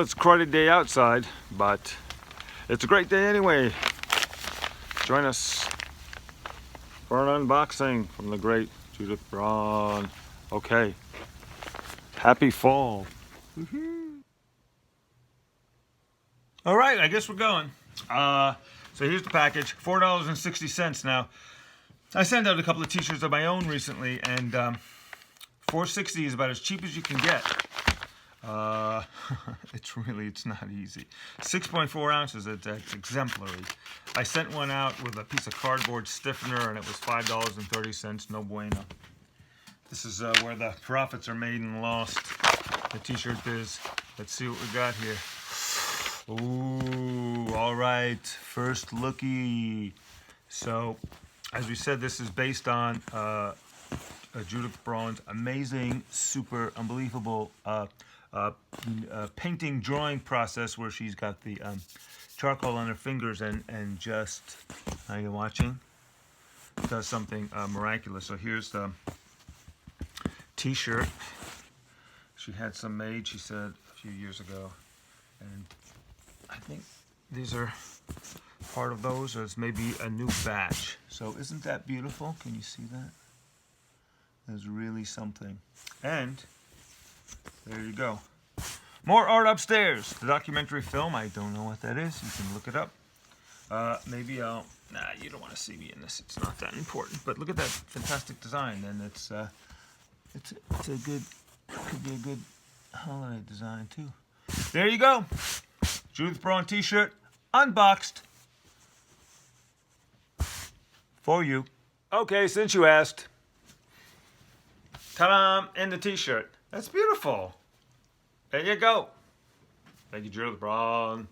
It's quite a day outside, but it's a great day anyway. Join us for an unboxing from the great Judith Braun. Okay, happy fall. All right, I guess we're going. So here's the package, $4.60 now. I sent out a couple of t-shirts of my own recently, and $4.60 is about as cheap as you can get. It's not easy. 6.4 ounces, it's exemplary. I sent one out with a piece of cardboard stiffener, and it was $5.30, no bueno. This is where the profits are made and lost, the t-shirt biz. Let's see what we got here. Ooh, all right, first looky. So, as we said, this is based on Judith Braun's amazing, super unbelievable painting drawing process, where she's got the charcoal on her fingers and just, are you watching? Does something miraculous. So here's the t-shirt. She had some made, she said, a few years ago, and I think these are part of those, or it's maybe a new batch. So isn't that beautiful? Can you see that? There's really something. And there you go. More art upstairs. The documentary film, I don't know what that is. You can look it up. Maybe I'll... Nah, you don't want to see me in this. It's not that important. But look at that fantastic design. And it's a good... Could be a good holiday design, too. There you go. Judith Braun t-shirt, unboxed. For you. Okay, since you asked. Ta-da! In the t-shirt. That's beautiful. There you go. Thank you, Judith Braun.